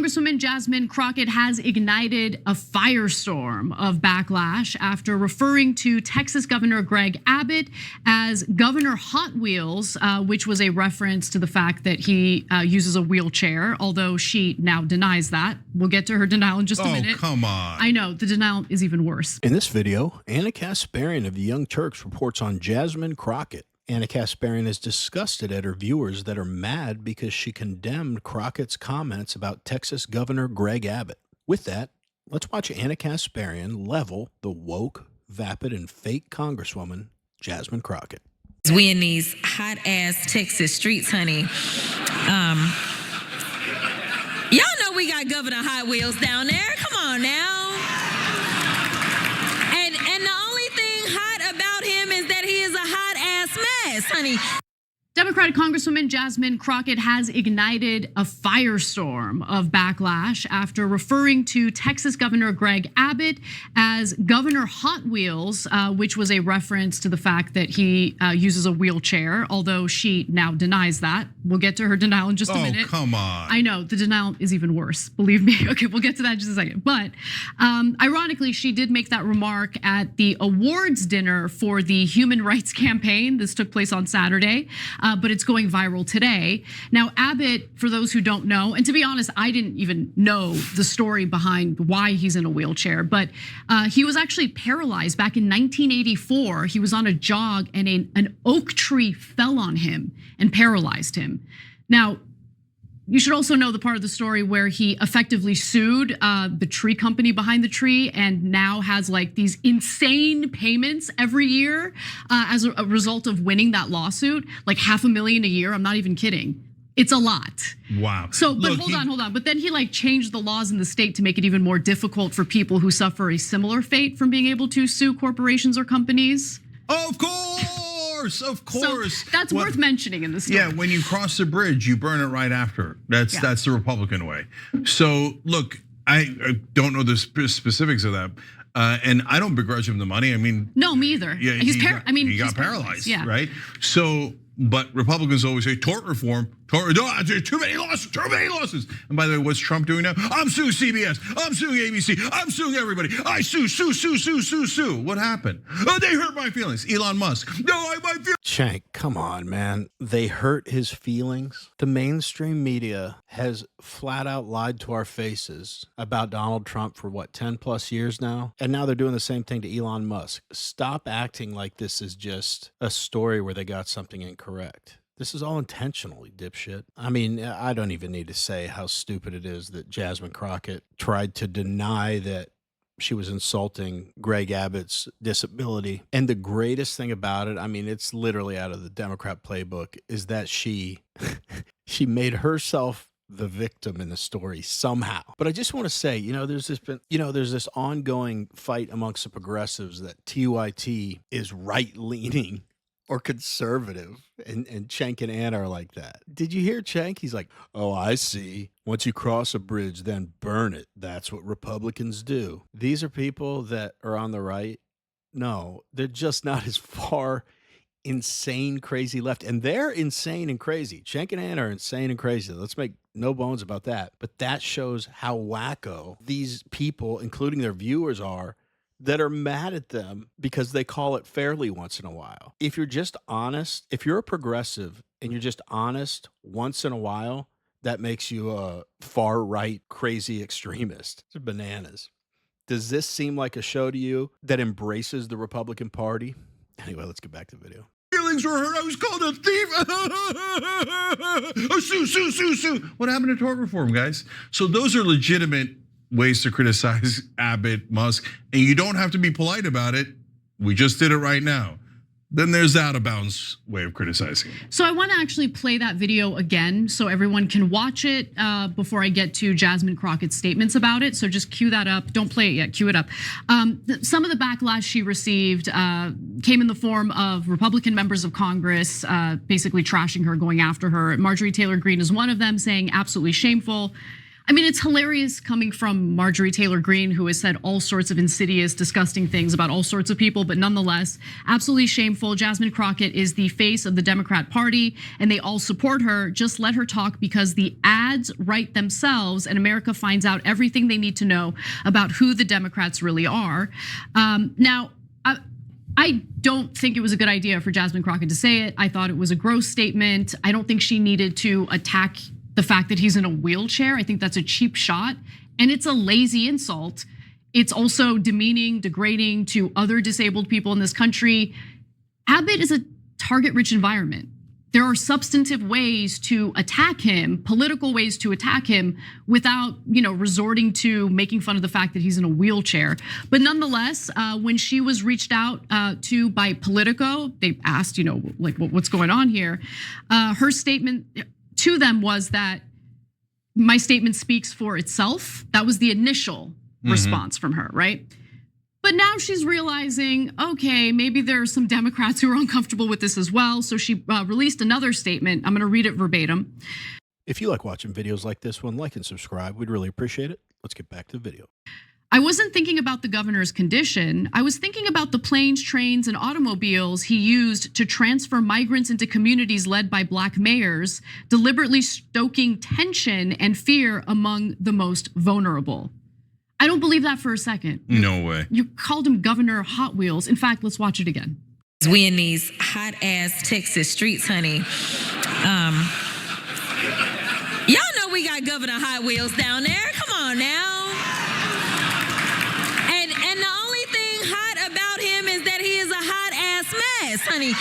Congresswoman Jasmine Crockett has ignited a firestorm of backlash after referring to Texas Governor Greg Abbott as Governor Hot Wheels, which was a reference to the fact that he uses a wheelchair, although she now denies that. We'll get to her denial in just a minute. Oh, come on. I know, the denial is even worse. In this video, Anna Kasparian of the Young Turks reports on Jasmine Crockett. Anna Kasparian is disgusted at her viewers that are mad because she condemned Crockett's comments about Texas Governor Greg Abbott. With that, let's watch Anna Kasparian level the woke, vapid, and fake Congresswoman Jasmine Crockett. We in these hot-ass Texas streets, honey. Y'all know we got Governor Hot Wheels down there. Come on now. And the only thing hot about him is that he is a hot-ass mess, honey. Democratic Congresswoman Jasmine Crockett has ignited a firestorm of backlash after referring to Texas Governor Greg Abbott as Governor Hot Wheels, which was a reference to the fact that he uses a wheelchair, although she now denies that. We'll get to her denial in just a minute. Oh, come on. I know, the denial is even worse, believe me. Okay, we'll get to that in just a second. But ironically, she did make that remark at the awards dinner for the Human Rights Campaign. This took place on Saturday. But it's going viral today. Now, Abbott, for those who don't know, and to be honest, I didn't even know the story behind why he's in a wheelchair, but he was actually paralyzed back in 1984. He was on a jog and an oak tree fell on him and paralyzed him. Now, you should also know the part of the story where he effectively sued the tree company behind the tree and now has like these insane payments every year as a result of winning that lawsuit, like $500,000 a year. I'm not even kidding. It's a lot. Wow. So, but hold on. But then he like changed the laws in the state to make it even more difficult for people who suffer a similar fate from being able to sue corporations or companies. Of course. So that's worth mentioning in the story. Yeah, when you cross the bridge, you burn it right after. That's the Republican way. So look, I don't know the specifics of that, and I don't begrudge him the money. I mean, no, me either. Yeah, he got paralyzed, yeah. Right? So, but Republicans always say tort reform. Too many losses. And by the way, what's Trump doing now? I'm suing CBS. I'm suing ABC. I'm suing everybody. I sue. What happened? Oh, they hurt my feelings. Elon Musk. No, my feelings. Shank, come on, man. They hurt his feelings. The mainstream media has flat out lied to our faces about Donald Trump for what, 10 plus years now? And now they're doing the same thing to Elon Musk. Stop acting like this is just a story where they got something incorrect. This is all intentionally, dipshit. I mean, I don't even need to say how stupid it is that Jasmine Crockett tried to deny that she was insulting Greg Abbott's disability. And the greatest thing about it, I mean, it's literally out of the Democrat playbook, is that she made herself the victim in the story somehow. But I just want to say, there's this ongoing fight amongst the progressives that TYT is right-leaning or conservative, and Cenk and Anna are like that. Did you hear Cenk? He's like, oh, I see. Once you cross a bridge, then burn it. That's what Republicans do. These are people that are on the right. No, they're just not as far insane, crazy left. And they're insane and crazy. Cenk and Anna are insane and crazy. Let's make no bones about that. But that shows how wacko these people, including their viewers, are, that are mad at them because they call it fairly once in a while. If you're just honest, if you're a progressive and you're just honest once in a while, that makes you a far-right crazy extremist. It's bananas. Does this seem like a show to you that embraces the Republican Party? Anyway, let's get back to the video. Feelings were hurt. I was called a thief. Oh, sue. What happened to tort reform, guys? So those are legitimate ways to criticize Abbott, Musk, and you don't have to be polite about it. We just did it right now. Then there's the out of bounds way of criticizing. So I want to actually play that video again so everyone can watch it before I get to Jasmine Crockett's statements about it. So just cue that up. Don't play it yet, cue it up. Some of the backlash she received came in the form of Republican members of Congress basically trashing her, going after her. Marjorie Taylor Greene is one of them, saying absolutely shameful. I mean, it's hilarious coming from Marjorie Taylor Greene, who has said all sorts of insidious, disgusting things about all sorts of people, but nonetheless, absolutely shameful. Jasmine Crockett is the face of the Democrat Party, and they all support her. Just let her talk, because the ads write themselves, and America finds out everything they need to know about who the Democrats really are. Now, I don't think it was a good idea for Jasmine Crockett to say it. I thought it was a gross statement. I don't think she needed to attack the fact that he's in a wheelchair. I think that's a cheap shot, and it's a lazy insult. It's also demeaning, degrading to other disabled people in this country. Abbott is a target-rich environment. There are substantive ways to attack him, political ways to attack him, without resorting to making fun of the fact that he's in a wheelchair. But nonetheless, when she was reached out to by Politico, they asked, like, what's going on here? Her statement to them was that my statement speaks for itself. That was the initial response from her, right? But now she's realizing, okay, maybe there are some Democrats who are uncomfortable with this as well. So she released another statement. I'm gonna read it verbatim. If you like watching videos like this one, like and subscribe. We'd really appreciate it. Let's get back to the video. I wasn't thinking about the governor's condition. I was thinking about the planes, trains, and automobiles he used to transfer migrants into communities led by Black mayors, deliberately stoking tension and fear among the most vulnerable. I don't believe that for a second. No way. You called him Governor Hot Wheels. In fact, let's watch it again. We in these hot ass Texas streets, honey. Y'all know we got Governor Hot Wheels down there. Come on now. And the only thing hot about him is that he is a hot ass mess, honey.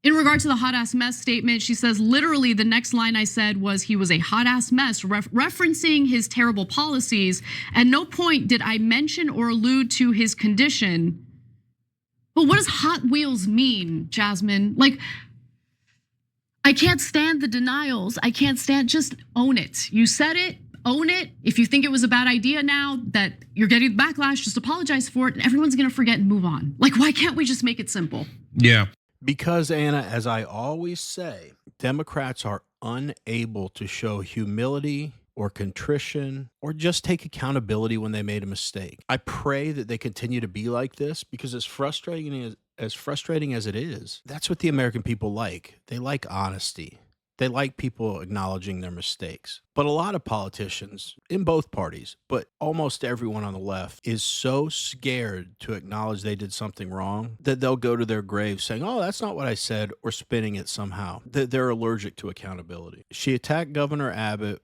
In regard to the hot ass mess statement, she says literally the next line I said was he was a hot ass mess, referencing his terrible policies. At no point did I mention or allude to his condition. But what does Hot Wheels mean, Jasmine? Like, I can't stand the denials. I can't stand, just own it. You said it, own it. If you think it was a bad idea now that you're getting backlash, just apologize for it and everyone's gonna forget and move on. Like, why can't we just make it simple? Yeah. Because, Anna, as I always say, Democrats are unable to show humility or contrition or just take accountability when they made a mistake. I pray that they continue to be like this, because as frustrating as it is, that's what the American people like. They like honesty. They like people acknowledging their mistakes. But a lot of politicians in both parties, but almost everyone on the left, is so scared to acknowledge they did something wrong that they'll go to their grave saying, oh, that's not what I said, or spinning it somehow. They're allergic to accountability. She attacked Governor Abbott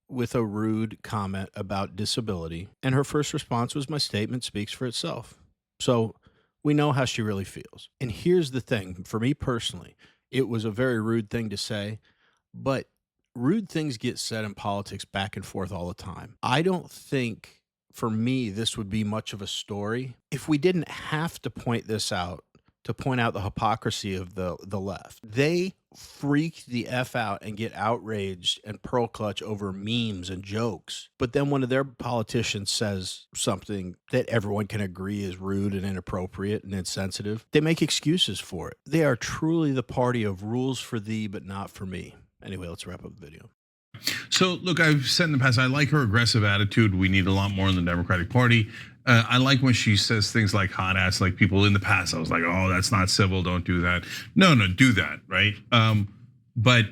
with a rude comment about disability, and her first response was, my statement speaks for itself. So we know how she really feels. And here's the thing, for me personally, it was a very rude thing to say, but rude things get said in politics back and forth all the time. I don't think, for me, this would be much of a story if we didn't have to point this out, to point out the hypocrisy of the left. They freak the F out and get outraged and pearl clutch over memes and jokes. But then one of their politicians says something that everyone can agree is rude and inappropriate and insensitive, they make excuses for it. They are truly the party of rules for thee, but not for me. Anyway, let's wrap up the video. So look, I've said in the past, I like her aggressive attitude. We need a lot more in the Democratic Party. I like when she says things like hot ass, like people in the past, I was like, oh, that's not civil, don't do that. No, do that, right? But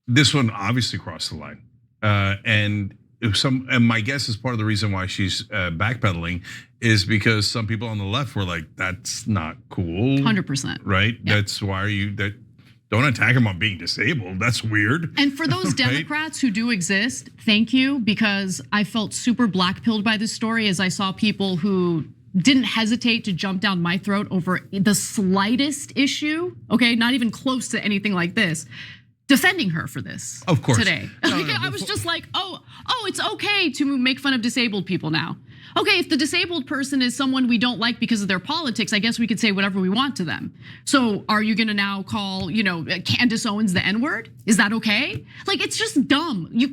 this one obviously crossed the line. And my guess is part of the reason why she's backpedaling is because some people on the left were like, that's not cool. 100%. Right? Yeah. That's why don't attack him on being disabled. That's weird. And for those Democrats who do exist, thank you, because I felt super blackpilled by this story as I saw people who didn't hesitate to jump down my throat over the slightest issue, okay, not even close to anything like this, defending her for this. Of course. Today. I was just like, oh, it's okay to make fun of disabled people now. Okay, if the disabled person is someone we don't like because of their politics, I guess we could say whatever we want to them. So are you gonna now call, Candace Owens the N-word? Is that okay? Like, it's just dumb. You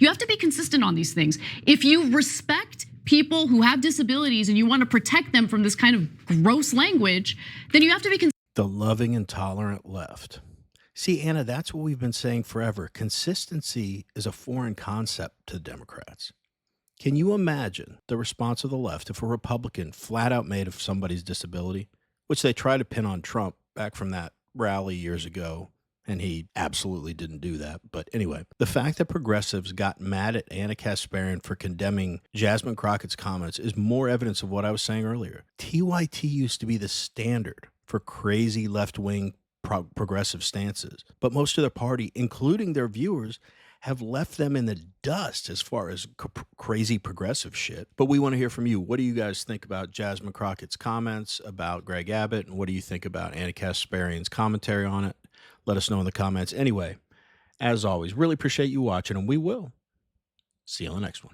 have to be consistent on these things. If you respect people who have disabilities and you want to protect them from this kind of gross language, then you have to be consistent. The loving and tolerant left. See, Anna, that's what we've been saying forever. Consistency is a foreign concept to Democrats. Can you imagine the response of the left if a Republican flat out made of somebody's disability, which they tried to pin on Trump back from that rally years ago, and he absolutely didn't do that. But anyway, the fact that progressives got mad at Anna Kasparian for condemning Jasmine Crockett's comments is more evidence of what I was saying earlier. TYT used to be the standard for crazy left-wing progressive stances, but most of their party, including their viewers, have left them in the dust as far as crazy progressive shit. But we want to hear from you. What do you guys think about Jasmine Crockett's comments, about Greg Abbott, and what do you think about Anna Kasparian's commentary on it? Let us know in the comments. Anyway, as always, really appreciate you watching, and we will see you on the next one.